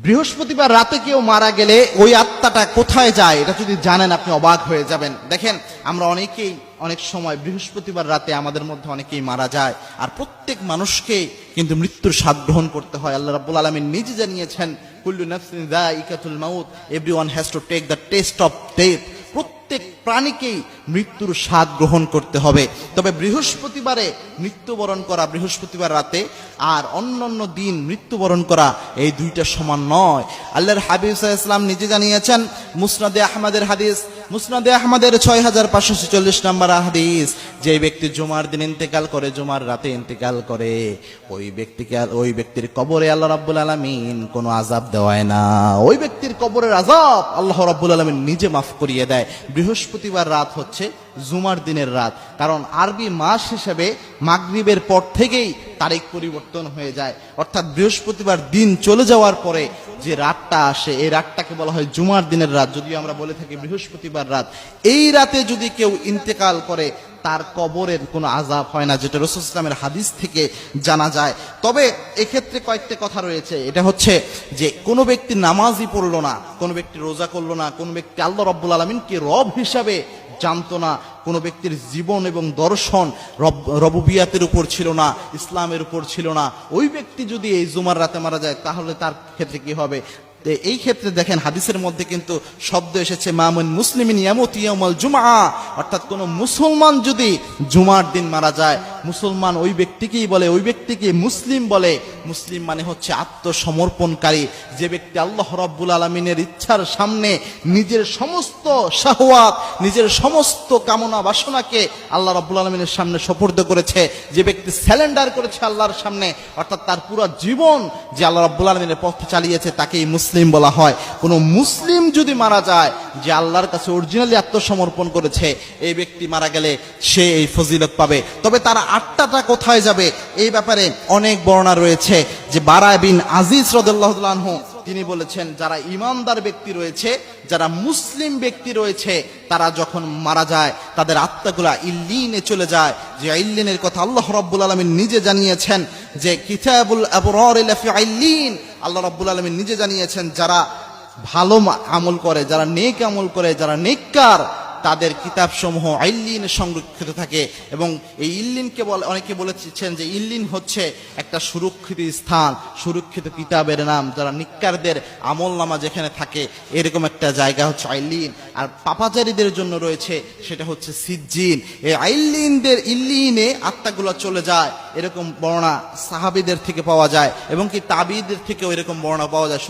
বৃহস্পতিবার রাতে কেউ মারা গেলে ওই আত্মাটা কোথায় যায় এটা যদি জানেন আপনি অবাক হয়ে যাবেন। দেখেন, আমরা অনেকেই অনেক সময় বৃহস্পতিবার রাতে আমাদের মধ্যে অনেকেই মারা যায়, আর প্রত্যেক মানুষকে কিন্তু মৃত্যুর স্বাদ গ্রহণ করতে হয়। আল্লাহ রাব্বুল আলামিন নিজে জানিয়েছেন, কুল্লু নাফসিন যায়িকাতুল মাউত, everyone has to take the test of death. প্রত্যেক প্রাণীকেই মৃত্যুর স্বাদ গ্রহণ করতে হবে। তবে বৃহস্পতিবারে মৃত্যুবরণ করা, বৃহস্পতিবার রাতে আর অন্যান্য দিন মৃত্যুবরণ করা, এই দুইটা সমান নয়। আল্লাহর হাবিব সাল্লাল্লাহু আলাইহি ওয়াসাল্লাম নিজে জানিয়েছেন, মুসনাদে আহমদের হাদিস, মুসনাদে আহমদের 6546 নম্বর হাদিস, যে ব্যক্তি জুমার দিন ইন্তেকাল করে, জুমার রাতে ইন্তেকাল করে, ওই ব্যক্তির কবরে আল্লাহ রাব্বুল আলামিন কোনো আযাব দেওয়ায় না। ওই ব্যক্তির কবরের আযাব আল্লাহ রাব্বুল আলামিন নিজে মাফ করিয়ে দেয়। বৃহস্পতিবার রাত হচ্ছে জুমার দিনের রাত, কারণ আরবি মাস হিসেবে মাগরিবের পর থেকেই তারিখ পরিবর্তন হয়ে যায়। অর্থাৎ বৃহস্পতিবার দিন চলে যাওয়ার পরে যে রাতটা আসে, এই রাতটাকে বলা হয় জুমার দিনের রাত, যদিও আমরা বলে থাকি বৃহস্পতিবার রাত। এই রাতে যদি কেউ ইন্তেকাল করে, তার কবরের কোনো আযাব হয় না, যেটা রাসূল সাল্লাল্লাহু আলাইহি ওয়াসাল্লামের হাদিস থেকে জানা যায়। তবে এক্ষেত্রে কয়েকটা কথা রয়েছে। এটা হচ্ছে যে কোনো ব্যক্তি নামাজই পড়লো না, কোনো ব্যক্তি রোজা করলো না, কোনো ব্যক্তি আল্লাহ রাব্বুল আলামিনকে রব হিসাবে জানতো না, কোনো ব্যক্তির জীবন এবং দর্শন রবুবিয়াতের উপর ছিল না, ইসলামের উপর ছিল না, ওই ব্যক্তি যদি এই জুমার রাতে মারা যায়, তাহলে তার ক্ষেত্রে কি হবে? এই ক্ষেত্রে দেখেন, হাদিসের মধ্যে কিন্তু শব্দ এসেছে মামুন মুসলিমিন ইয়ামুতু ইয়াউমাল জুমআ, অর্থাৎ কোন মুসলমান যদি জুমার দিন মারা যায়, মুসলমান ওই ব্যক্তিকেই বলে, ওই ব্যক্তিকে মুসলিম বলে। মুসলিম মানে হচ্ছে আত্মসমর্পণকারী, যে ব্যক্তি আল্লাহ রাব্বুল আলামিনের ইচ্ছার সামনে নিজের সমস্ত শাহওয়াত, নিজের সমস্ত কামনা বাসনাকে আল্লাহ রাব্বুল আলামিনের সামনে সুপর্দ করেছে, যে ব্যক্তি স্যালেন্ডার করেছে আল্লাহর সামনে, অর্থাৎ তার পুরো জীবন যে আল্লাহ রাব্বুল আলামিনের পথে চালিয়েছে, তাকেই মুসলিম বলা হয়। কোন মুসলিম যদি মারা যায়, যে আল্লাহর কাছে অরিজিনালি আত্মসমর্পণ করেছে, এই ব্যক্তি মারা গেলে সে এই ফজিলত পাবে। তবে তার আত্মাটা কোথায় যাবে, এই ব্যাপারে অনেক বর্ণনা রয়েছে। যে বারা বিন আজিজ রাদিয়াল্লাহু তাআলা আনহু তিনি বলেছেন, যারা ইমানদার ব্যক্তি রয়েছে, যারা মুসলিম ব্যক্তি রয়েছে, তারা যখন মারা যায় তাদের আত্মাগুলা ইল্লিনে চলে যায়। যে ইল্লিনের কথা আল্লাহ রাব্বুল আলামিন নিজে জানিয়েছেন, যে কিতাবুল আবরার লাফি ইল্লিন, আল্লাহ রাব্বুল আলামিন নিজে জানিয়েছেন, যারা ভালো আমল করে, যারা নেক আমল করে, যারা নেককার, তাদের কিতাবসমূহ ইল্লিনে সংরক্ষিত থাকে। এবং এই ইল্লিনকে অনেকে বলেছেন যে ইল্লিন হচ্ছে একটা সুরক্ষিত স্থান, সুরক্ষিত কিতাবের নাম। যারা নিক্কারদের আমল নামা যেখানে থাকে, এরকম একটা জায়গা হচ্ছে ইল্লিন। আর পাপাচারীদের জন্য রয়েছে সেটা হচ্ছে সিজ্জিন। এই ইল্লিনে আত্মাগুলো চলে যায়, এরকম বর্ণনা সাহাবীদের থেকে পাওয়া যায়, এবং কি তাবিঈদের থেকেও এরকম বর্ণনা পাওয়া যায়।